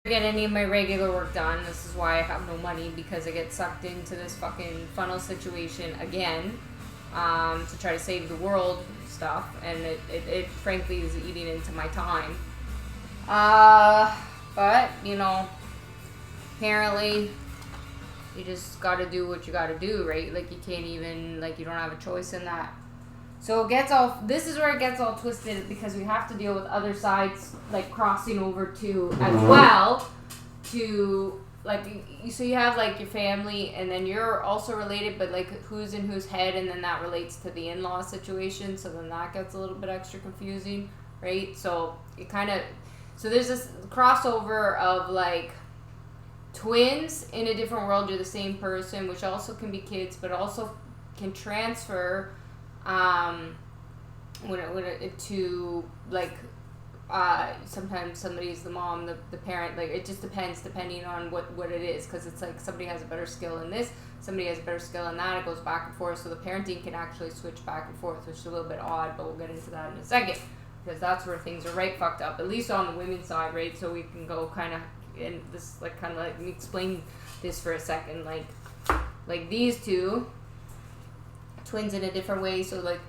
Get any of my regular work done. This is why I have no money, because I get sucked into this fucking funnel situation again, to try to save the world stuff, and it frankly is eating into my time. But you know, apparently you just gotta do what you gotta do, right? Like you can't even, like, you don't have a choice in that. So it gets all, this is where it gets all twisted, because we have to deal with other sides, like, crossing over to, as well, to, like, so you have, like, your family, and then you're also related, but, like, who's in whose head, and then that relates to the in-law situation, so then that gets a little bit extra confusing, right? So it kind of, so there's this crossover of, like, twins in a different world, you're the same person, which also can be kids, but also can transfer to, like, sometimes somebody's the mom, the parent, like, it just depends depending on what it is, because it's like somebody has a better skill in this, somebody has a better skill in that, it goes back and forth, so the parenting can actually switch back and forth, which is a little bit odd, but we'll get into that in a second, because that's where things are right fucked up, at least on the women's side, right? So we can go kind of, and this, like, kind of, like, me explain this for a second, like these two twins in a different way, so, like,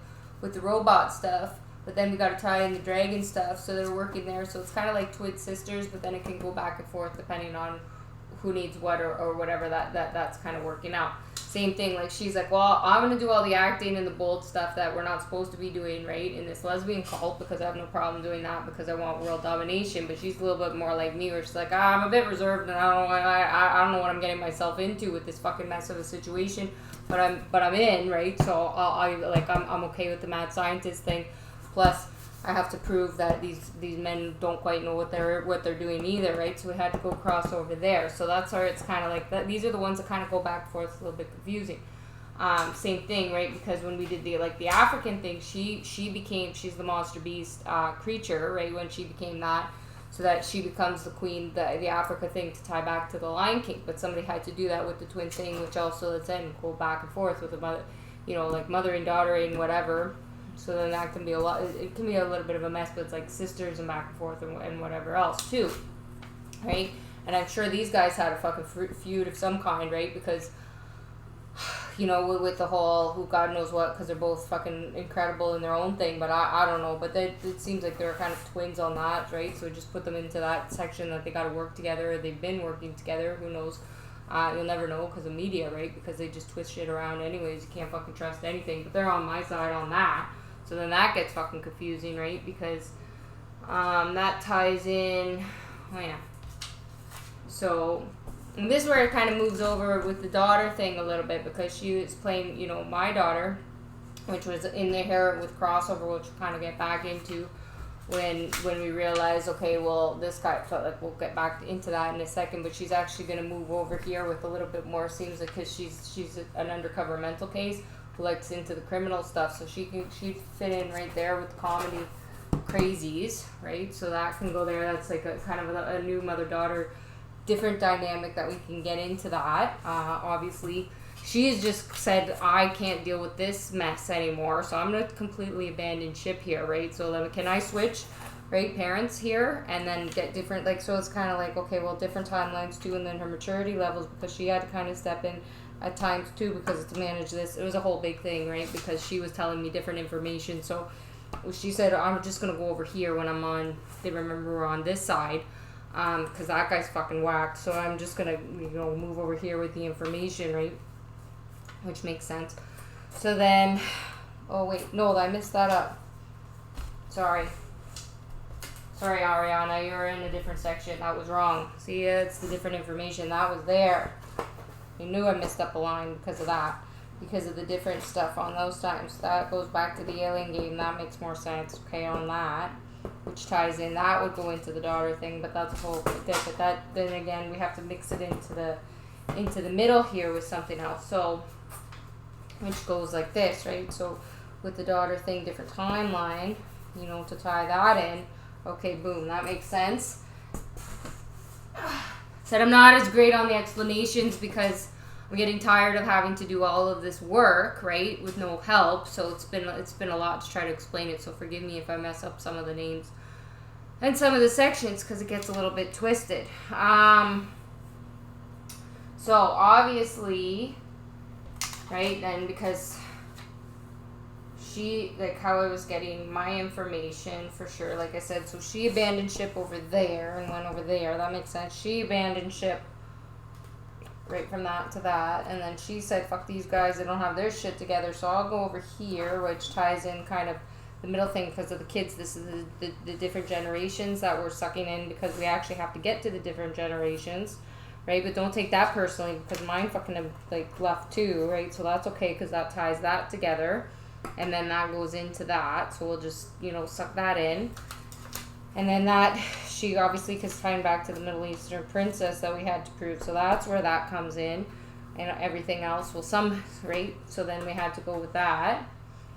with the robot stuff, but then we got to tie in the dragon stuff, so they're working there, so it's kind of like twin sisters, but then it can go back and forth depending on who needs what, or whatever, that's kind of working out. Same thing, like, she's like, well, I'm going to do all the acting and the bold stuff that we're not supposed to be doing, right, in this lesbian cult, because I have no problem doing that, because I want world domination, but she's a little bit more like me, where she's like, I'm a bit reserved, and I don't know what I'm getting myself into with this fucking mess of a situation, but I'm in, right, so I'm okay with the mad scientist thing, plus I have to prove that these men don't quite know what they're doing either, right? So we had to go cross over there. So that's where it's kind of like that. These are the ones that kind of go back and forth. It's a little bit confusing. Same thing, right? Because when we did the African thing, she's the monster beast creature, right? When she became that, so that she becomes the queen, the Africa thing to tie back to the Lion King. But somebody had to do that with the twin thing, which also lets in go back and forth with the mother, like mother and daughter and whatever. So then that can be a lot. It can be a little bit of a mess, but it's like sisters and back and forth and whatever else too, right? And I'm sure these guys had a fucking feud of some kind, right? Because, with the whole who God knows what, because they're both fucking incredible in their own thing. But I don't know. But it seems like they're kind of twins on that, right? So just put them into that section that they got to work together. Or they've been working together. Who knows? You'll never know because of media, right? Because they just twist shit around anyways. You can't fucking trust anything. But they're on my side on that. So then that gets fucking confusing, right? Because that ties in... Oh, yeah. So, and this is where it kind of moves over with the daughter thing a little bit, because she was playing, my daughter, which was in there with crossover, which we'll kind of get back into when we realize, okay, well, this guy felt like we'll get back into that in a second, but she's actually going to move over here with a little bit more, seems like, because she's an undercover mental case who likes into the criminal stuff, so she'd fit in right there with the comedy crazies, right? So that can go there. That's like a kind of a new mother-daughter different dynamic that we can get into that. Obviously, she's just said, I can't deal with this mess anymore, so I'm going to completely abandon ship here, right? So then can I switch, right, parents here, and then get different, like, so it's kind of like, okay, well, different timelines too, and then her maturity levels, because she had to kind of step in at times too, because to manage this, it was a whole big thing, right? Because she was telling me different information. So she said, I'm just gonna go over here when I'm on. They remember we're on this side, because that guy's fucking whacked. So I'm just gonna move over here with the information, right? Which makes sense. So then, oh wait, no, I messed that up. Sorry, Ariana, you're in a different section. That was wrong. See, it's the different information that was there. I knew I messed up a line because of that, because of the different stuff on those times. That goes back to the alien game. That makes more sense, okay, on that, which ties in. That would go into the daughter thing, but that's a whole thing. But that, then again, we have to mix it into the middle here with something else. So, which goes like this, right? So, with the daughter thing, different timeline, to tie that in. Okay, boom, that makes sense. Said I'm not as great on the explanations because I'm getting tired of having to do all of this work, right, with no help. So it's been a lot to try to explain it. So forgive me if I mess up some of the names. and some of the sections because it gets a little bit twisted. So obviously, right, then because she, like how I was getting my information for sure, like I said, so she abandoned ship over there and went over there. That makes sense. She abandoned ship right from that to that, and then she said, fuck these guys, they don't have their shit together, so I'll go over here, which ties in kind of the middle thing because of the kids. This is the different generations that we're sucking in because we actually have to get to the different generations, right? But don't take that personally because mine fucking have, like, left too, right? So that's okay because that ties that together, and then that goes into that, so we'll just, you know, suck that in. And then that, she obviously, because tying back to the Middle Eastern princess that we had to prove. So that's where that comes in. And everything else, well, some, right? So then we had to go with that.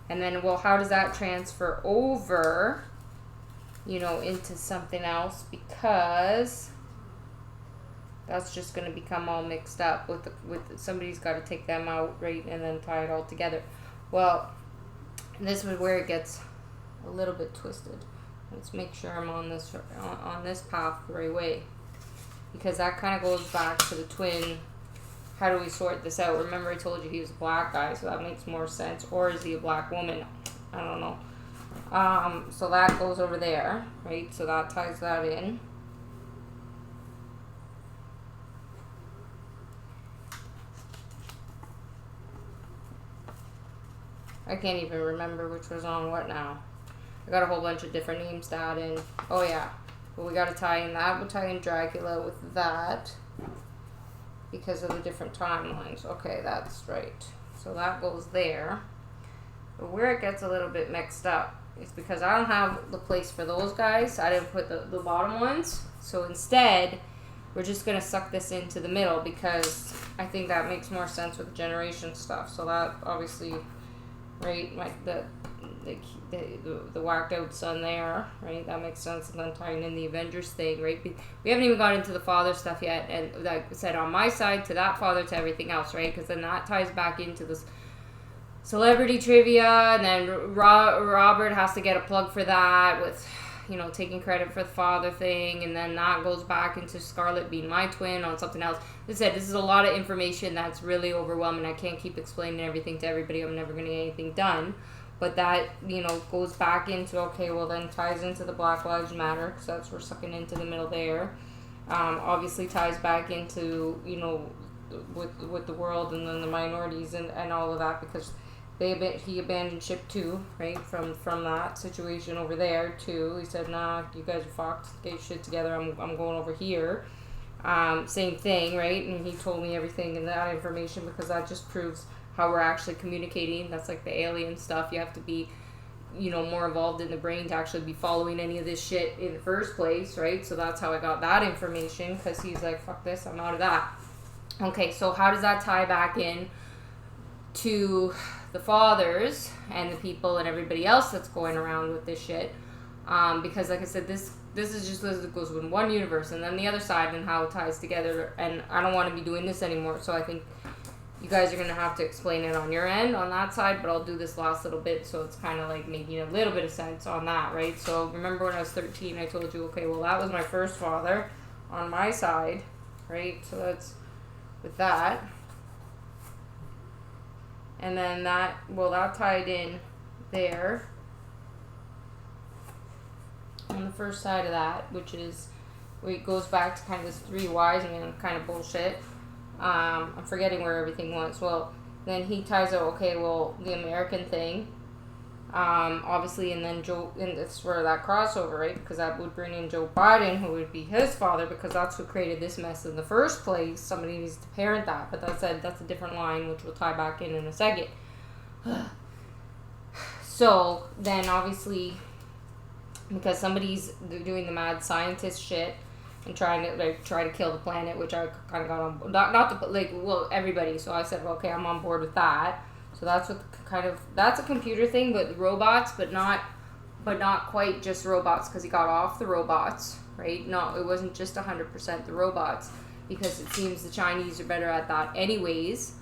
And then, well, how does that transfer over, you know, into something else? Because that's just going to become all mixed up with somebody's got to take them out, right? And then tie it all together. Well, this is where it gets a little bit twisted. Let's make sure I'm on this path the right way, because that kind of goes back to the twin. How do we sort this out? Remember I told you he was a black guy, so that makes more sense. Or is he a black woman? I don't know. So that goes over there, right? So that ties that in. I can't even remember which was on what now. I got a whole bunch of different names to add in. Oh yeah, but we got to tie in that. We'll tie in Dracula with that because of the different timelines. Okay, that's right. So that goes there. But where it gets a little bit mixed up is because I don't have the place for those guys. I didn't put the bottom ones. So instead, we're just going to suck this into the middle because I think that makes more sense with the generation stuff. So that obviously, right, the whacked out son there, right? That makes sense. And then tying in the Avengers thing, right? We haven't even got into the father stuff yet. And like I said, on my side, to that father, to everything else, right? Because then that ties back into this celebrity trivia. And then Robert has to get a plug for that with, you know, taking credit for the father thing. And then that goes back into Scarlett being my twin on something else. As I said, this is a lot of information that's really overwhelming. I can't keep explaining everything to everybody. I'm never going to get anything done. But that, you know, goes back into, okay, well then ties into the Black Lives Matter, because that's we're sucking into the middle there. Obviously ties back into, you know, with the world and then the minorities and all of that, because he abandoned ship too, right, from that situation over there too. He said, nah, you guys are fucked, get your shit together, I'm going over here. Same thing, right, and he told me everything and that information because that just proves how we're actually communicating. That's like the alien stuff. You have to be, you know, more involved in the brain to actually be following any of this shit in the first place, right? So that's how I got that information, because he's like, fuck this, I'm out of that. Okay, so how does that tie back in to the fathers and the people and everybody else that's going around with this shit? Because like I said, this is just as it goes in one universe, and then the other side and how it ties together. And I don't want to be doing this anymore, so I think you guys are going to have to explain it on your end on that side, but I'll do this last little bit so it's kind of like making a little bit of sense on that, right? So remember when I was 13, I told you, okay, well, that was my first father on my side, right? So that's with that. And then that tied in there on the first side of that, which is, it goes back to kind of this three wise man kind of bullshit. I'm forgetting where everything was. Well, then he ties out, okay, well, the American thing, obviously, and then Joe, and that's where that crossover, right? Because that would bring in Joe Biden, who would be his father, because that's who created this mess in the first place. Somebody needs to parent that, but that's a different line, which we'll tie back in a second. So then, obviously, because somebody's doing the mad scientist shit and trying to kill the planet, which I kind of got on, not everybody. So I said, well, okay, I'm on board with that. So that's what that's a computer thing, but robots, but not quite just robots, because he got off the robots, right? No, it wasn't just 100% the robots, because it seems the Chinese are better at that anyways.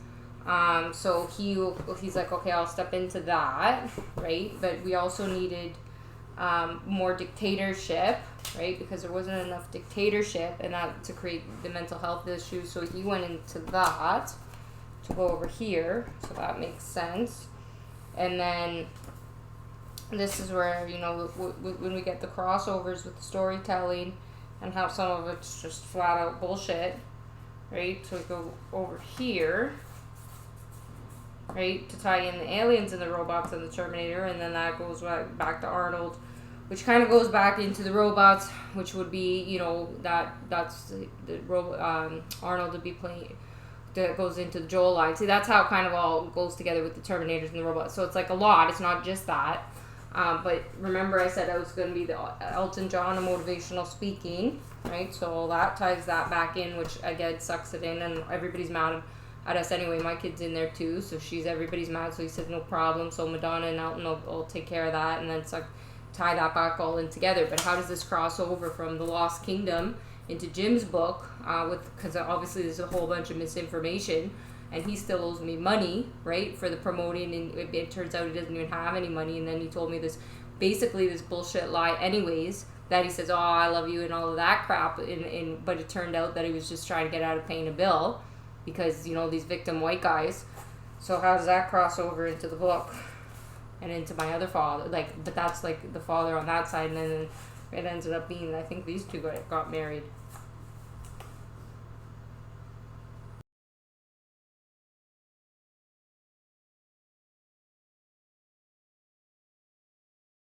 So he's like, okay, I'll step into that, right? But we also needed more dictatorship, right? Because there wasn't enough dictatorship, and that to create the mental health issues. So he went into that to go over here. So that makes sense. And then this is where, you know, when we get the crossovers with the storytelling and how some of it's just flat out bullshit, right? So we go over here, right, to tie in the aliens and the robots and the Terminator, and then that goes back to Arnold, which kind of goes back into the robots, which would be, you know, that's Arnold would be playing, that goes into the Joel line. See, that's how it kind of all goes together with the Terminators and the robots. So it's like a lot. It's not just that. But remember I said I was going to be the Elton John of motivational speaking, right? So that ties that back in, which again sucks it in, and everybody's mad at us anyway. My kid's in there too, so everybody's mad. So he said no problem. So Madonna and Elton will take care of that, and then it's like tie that back all in together. But how does this cross over from the Lost Kingdom into Jim's book? Because obviously there's a whole bunch of misinformation, and he still owes me money, right, for the promoting, and it turns out he doesn't even have any money. And then he told me this bullshit lie anyways, that he says, oh, I love you and all of that crap, but it turned out that he was just trying to get out of paying a bill because, you know, these victim white guys. So how does that cross over into the book and into my other father? Like, but that's like the father on that side, and then it ended up being, I think these two got married.